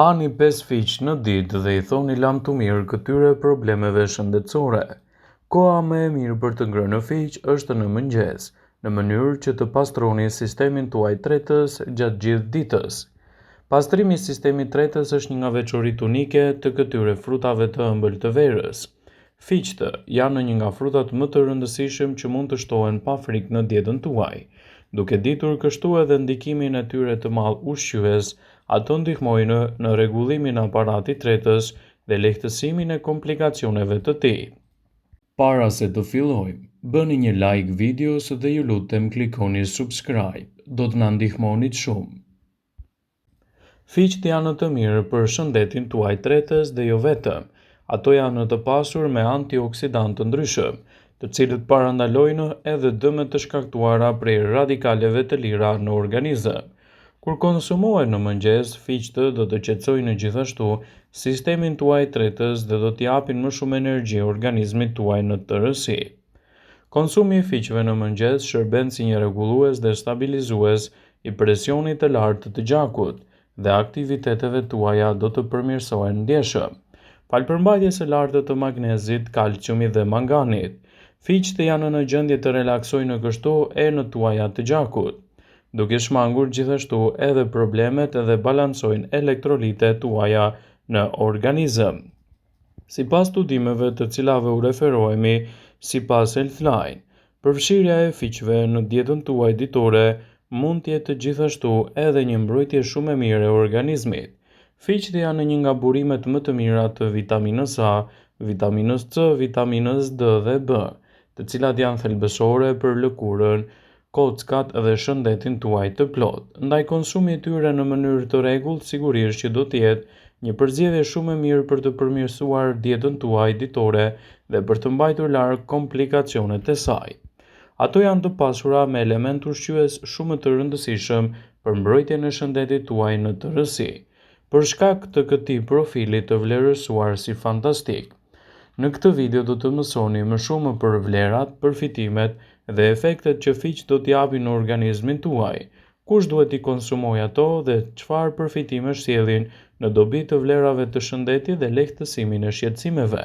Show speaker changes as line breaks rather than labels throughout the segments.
Hani 5 fiqë në ditë dhe i thoni lam të mirë këtyre problemeve shëndetësore. Koha më e mirë për të ngrënë fiqë është në mëngjes, në mënyrë që të pastroni sistemin tuaj tretës gjatë gjithë ditës. Pastrimi i sistemit tretës është një nga veçoritë unike të këtyre frutave të ëmbël të verës. Fiqtë janë një nga frutat më të rëndësishëm që mund të shtohen pa frikë në dietën tuaj. Duke ditur kështu edhe ndikimin e tyre të madh ushqyes, ato ndihmojnë në rregullimin e aparatit tretës dhe lehtësimin e komplikacioneve të tij. Para se të fillojmë, bëni një like videos dhe ju lutem klikoni subscribe, do të na ndihmonit shumë. Fiqtë janë të mirë për shëndetin tuaj tretës dhe jo vetëm, ato janë të pasur me antioksidantë të ndryshëm, të cilët parandalojnë edhe dëmet të shkaktuara prej radikaleve të lira në organizëm. Kur konsumohen në mëngjes, fiqtë do të qetësojnë gjithashtu sistemin tuaj tretës dhe do t'i japin më shumë energji organizmit tuaj në tërësi. Konsumi i fiqeve në mëngjes shërben si një rregullues dhe stabilizues i presionit të lartë të gjakut dhe aktiviteteve tuaja do të përmirësohen ndjeshëm. Palpërmbajtjes së lartë të magnezit, kalciumit dhe manganit, fiqtë janë në gjendje të relaksojnë kështu enët tuaja të gjakut, duke shmangur gjithashtu edhe problemet dhe balancojnë elektrolitet tuaja në organizëm. Sipas studimeve të cilave u referohemi sipas Healthline, përfshirja e fiqeve në dietën tuaj ditore mund të jetë gjithashtu edhe një mbrojtje shumë e mirë e organizmit. Fiqtë janë një nga burimet më të mira të vitaminës A, vitaminës C, vitaminës D dhe B, të cilat janë thelbësore për lëkurën, kockat dhe shëndetin tuaj të plotë. Ndaj konsumi i tyre në mënyrë të rregullt sigurisht që do të jetë një përzgjedhje shumë e mirë për të përmirësuar dietën tuaj ditore dhe për të mbajtur larg komplikacionet e saj. Ato janë të pasura me element ushqyes shumë të rëndësishëm për mbrojtjen e shëndetit tuaj në tërësi. Për shkak të këtij profili të vlerësuar si fantastik, në këtë video do të mësoni më shumë për vlerat, përfitimet dhe efektet që fiqtë do t'i japin në organizmin tuaj, kush duhet i konsumojë ato dhe çfarë përfitime sjellin në dobi të vlerave të shëndetit dhe lehtësimin e shqetësimeve.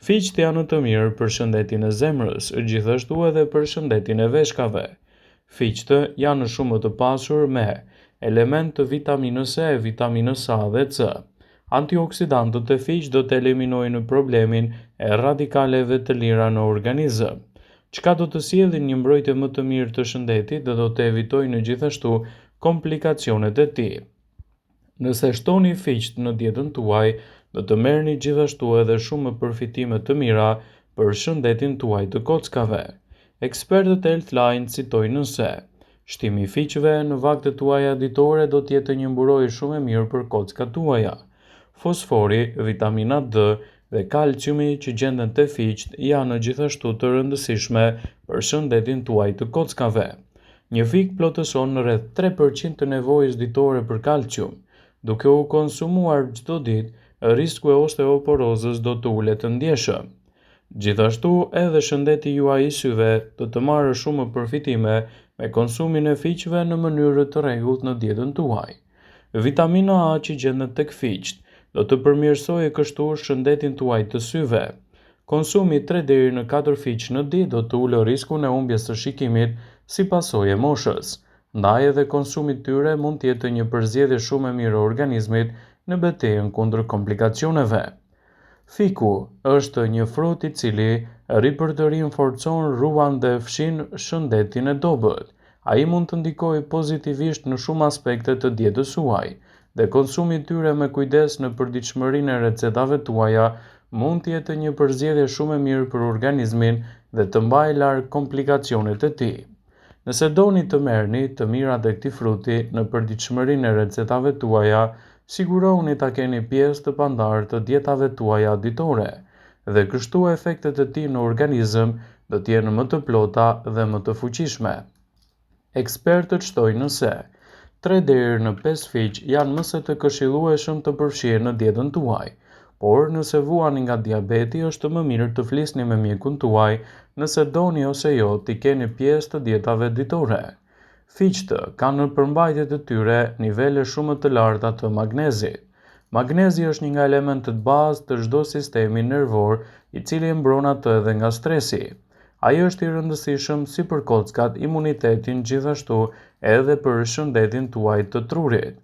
Fiqtë janë të mirë për shëndetin e zemrës, gjithashtu edhe për shëndetin e veshkave. Fiqtë janë shumë të pasur me element të vitaminës E, vitaminës A dhe C. Antioksidantët e fiqtë do të eliminojnë problemin e radikaleve të lira në organizëm, çka do të sjellin një mbrojtje më të mirë të shëndetit dhe do të evitojnë gjithashtu komplikacionet e tij. Nëse shtoni fiqtë në dietën tuaj, do të merrni gjithashtu edhe shumë përfitime të mira për shëndetin tuaj të kockave. Ekspertët e Healthline citojnë se shtimi i fiqeve në vaktet tuaja ditore do të jetë një mburojë shumë e mirë për kockat tuaja. Fosfori, vitamina D dhe kalciumi që gjenden te fiqtë janë gjithashtu të rëndësishme për shëndetin tuaj të kockave. Një fik plotëson rreth 3% të nevojës ditore për kalcium. Duke u konsumuar çdo ditë, risku e osteoporozës do të ulet ndjeshëm. Gjithashtu edhe shëndeti juaj i syve do të marrë shumë përfitime me konsumin e fiqeve në mënyrë të rregullt në dietën tuaj. Vitamina A që gjendet tek fiqtë do të përmirësojë kështu shëndetin tuaj të syve. Konsumi 3 deri në 4 fiqë në ditë do të ulë riskun e humbjes së shikimit si pasojë e moshës. Ndaj edhe konsumi i tyre mund të jetë një përzgjedhje shumë e mirë e organizmit në betejën kundër komplikacioneve. Fiku është një frut i cili ripërtërin forcon, ruan dhe fshin shëndetin e dobët. Ai mund të ndikojë pozitivisht në shumë aspekte të dietës suaj, dhe konsumi i tyre me kujdes në përditshmërinë e recetave tuaja mund të jetë një përzgjedhje shumë e mirë për organizmin dhe të mbajë larg komplikacionet e tij. Nëse doni të merrni të mirat e këtij fruti në përditshmërinë e recetave tuaja, sigurohuni ta keni pjesë të pandarë të dietave tuaja ditore, dhe kështu efektet e tij në organizëm do të jenë më të plota dhe më të fuqishme. Ekspertët shtojnë se 3 deri në 5 fiqë janë më se të këshillueshëm të përfshirë në dietën tuaj, por nëse vuani nga diabeti është më mirë të flisni me mjekun tuaj nëse doni ose jo t'i keni pjesë të dietave ditore. Fiqtë kanë në përmbajtje të tyre nivele shumë të larta të magnezit. Magnezi është një nga elementët bazë të çdo sistemi nervor, i cili e mbron atë edhe nga stresi. Ai është i rëndësishëm si për kockat, imunitetin, gjithashtu edhe për shëndetin tuaj të trurit.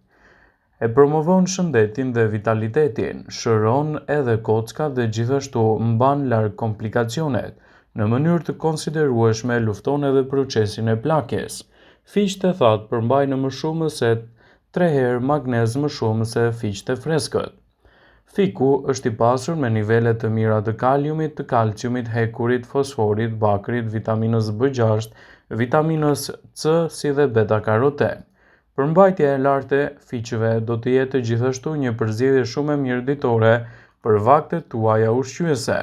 E promovon shëndetin dhe vitalitetin, shëron edhe kockat dhe gjithashtu mban larg komplikacionet. Në mënyrë të konsiderueshme lufton edhe procesin e plakjes. Fiqt e thatë përmbajnë më shumë se 3 herë magnez më shumë se fiqt e freskët. Fiku është i pasur me nivele të mira të kaliumit, të kalciumit, hekurit, fosforit, bakrit, vitaminës B6, vitaminës C si dhe beta-karoten. Përmbajtja e lartë e fiqeve do të jetë gjithashtu një përzgjedhje shumë e mirë ditore për vaktet tuaja ushqyese.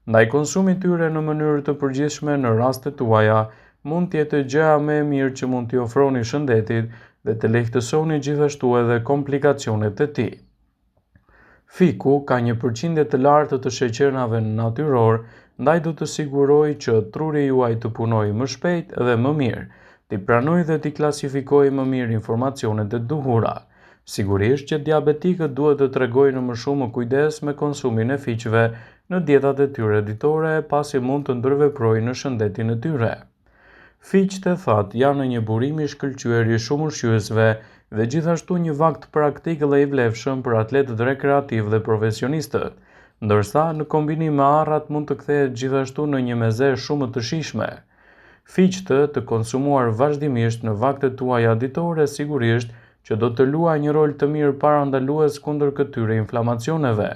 Ndaj konsumit tyre në mënyrë të përgjithshme në rastet tuaja mund të jetë gjëja më e mirë që mund t'i ofroni shëndetit dhe të lehtësoni gjithashtu edhe komplikacionet e tij. Fiku ka një përqindje të lartë të sheqernave natyror, ndaj do të sigurojë që truri juaj të punojë më shpejt dhe më mirë, t'i pranojë dhe t'i klasifikojë më mirë informacionet e duhura. Sigurisht që diabetikët duhet të tregojnë më shumë kujdes me konsumin e fiqeve në dietat e tyre ditore, pasi mund të ndërveprojnë në shëndetin e tyre. Fiqt e thatë janë një burim i shkëlqyer i shumë ushqyesve dhe gjithashtu një vakt praktik dhe i vlefshëm për atletët rekreativ dhe profesionistët, ndërsa në kombinim me arrat mund të kthehet gjithashtu në një meze shumë të shijshme. Fiqt të konsumuar vazhdimisht në vaktet tuaja ditore sigurisht që do të luajë një rol të mirë parandalues kundër këtyre inflamacioneve,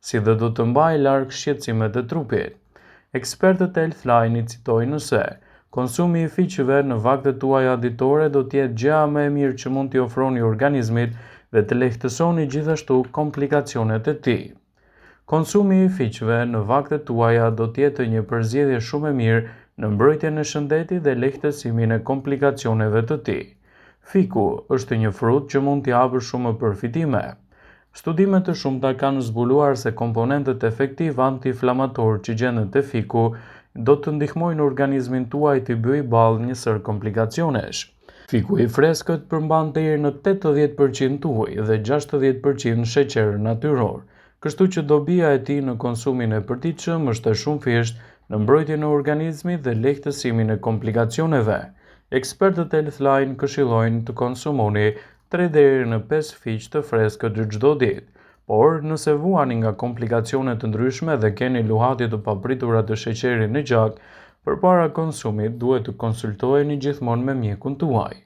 si dhe do të mbajë larg shqetësimet e trupit. Ekspertët e Healthline i citojnë se konsumi i fiqeve në vaktet tuaja ditore do të jetë gjëja më e mirë që mund t'i ofroni organizmit dhe të lehtësoni gjithashtu komplikacionet e tij. Konsumi i fiqeve në vaktet tuaja do të jetë një përzgjedhje shumë e mirë në mbrojtjen e shëndetit dhe lehtësimin e komplikacioneve të tij. Fiku është një frut që mund t'i japë shumë përfitime. Studime të shumta kanë zbuluar se komponentët efektiv anti-inflamator që gjenden te fiku do të ndihmojnë organizmin tuaj të bëjë ballë një sër komplikacionesh. Fiku i freskët përmban deri në 80% ujë dhe 60% sheqer natyror, kështu që dobia e tij në konsumin e përditshëm është shumë thjesht në mbrojtjen e organizmit dhe lehtësimin e komplikacioneve. Ekspertët e Healthline këshillojnë të konsumoni 3 deri në 5 fiq të freskët çdo ditë, por nëse vuani nga komplikacione të ndryshme dhe keni luhatje të papritura të sheqerit në gjak, përpara konsumit duhet të konsultoheni gjithmonë me mjekun tuaj.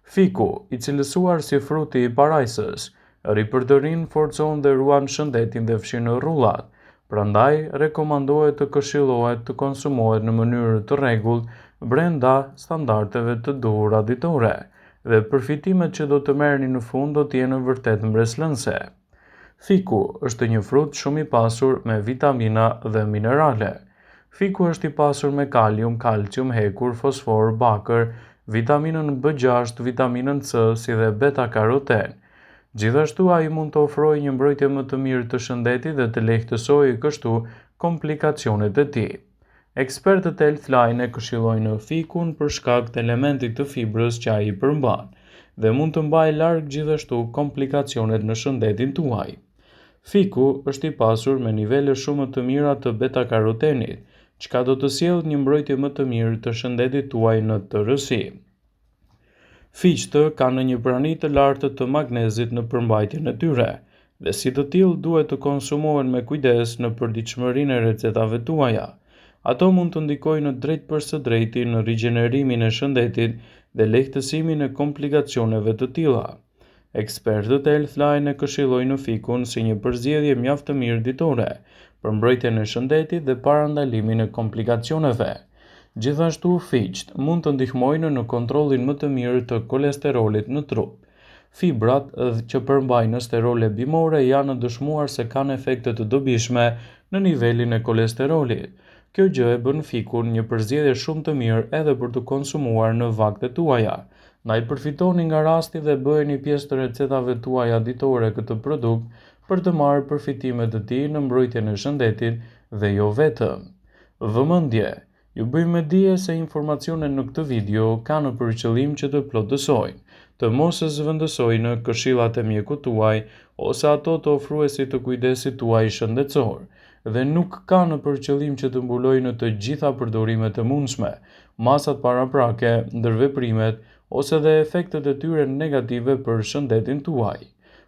Fiku, i cilësuar si fruti i parajsës, ripërdërin, forcon dhe ruan shëndetin dhe fshin rrullat. Prandaj rekomandohet të këshillohet të konsumohet në mënyrë të rregullt brenda standardeve të duhura ditore, dhe përfitimet që do të merrni në fund do të jenë vërtet mbreslënse. Fiku është një frut shumë i pasur me vitamina dhe minerale. Fiku është i pasur me kalium, kalcium, hekur, fosfor, bakër, vitaminën B6, vitaminën C si dhe beta-karoten. Gjithashtu ai mund të ofrojë një mbrojtje më të mirë të shëndetit dhe të lehtësojë kështu komplikacionet e tij. Ekspertët e Healthline e këshillojnë fikun për shkak të elementit të fibrës që ai përmban dhe mund të mbajë larg gjithashtu komplikacionet në shëndetin tuaj. Fiku është i pasur me nivele shumë të mira të beta-karotenit, çka do të sjellë një mbrojtje më të mirë të shëndetit tuaj në tërësi. Fiqt kanë një prani të lartë të magnezit në përmbajtjen e tyre, dhe si të tillë duhet të konsumohen me kujdes në përditshmërinë e recetave tuaja. Ato mund të ndikojnë drejt për së drejti në rigjenerimin e shëndetit dhe lehtësimin e komplikacioneve të tilla. Ekspertët e Healthline e këshillojnë fikun si një përzgjedhje mjaft të mirë ditore për mbrojtjen e shëndetit dhe parandalimin e komplikacioneve. Gjithashtu fiqt mund të ndihmojnë në kontrollin më të mirë të kolesterolit në trup. Fibrat që përmbajnë sterole bimore janë dëshmuar se kanë efekte të dobishme në nivelin e kolesterolit. Kjo gjë e bën fikun një përzgjedhje shumë të mirë edhe për të konsumuar në vaktet tuaja. Ndaj përfitoni nga rasti dhe bëheni pjesë të recetave tuaja ditore këtë produkt për të marrë përfitimet e tij në mbrojtjen e shëndetit dhe jo vetëm. Vëmendje: Ju bëjmë dije se informacionet në këtë video kanë për qëllim që të plotësojnë, të mos e zëvendësojnë këshillat e mjekut tuaj ose ato të ofruesit të kujdesit tuaj shëndetësor, dhe nuk kanë për qëllim që të mbulojnë të gjitha përdorimet e mundshme, masat paraprake, ndërveprimet ose dhe efektet e tyre negative për shëndetin tuaj.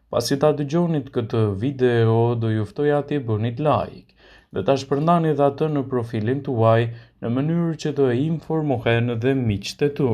Pasi ta dëgjonit këtë video, do ju ftoja t'i bënit like dhe ta shpërndanit atë në profilin tuaj në mënyrë që të informohen dhe miqtë e tu.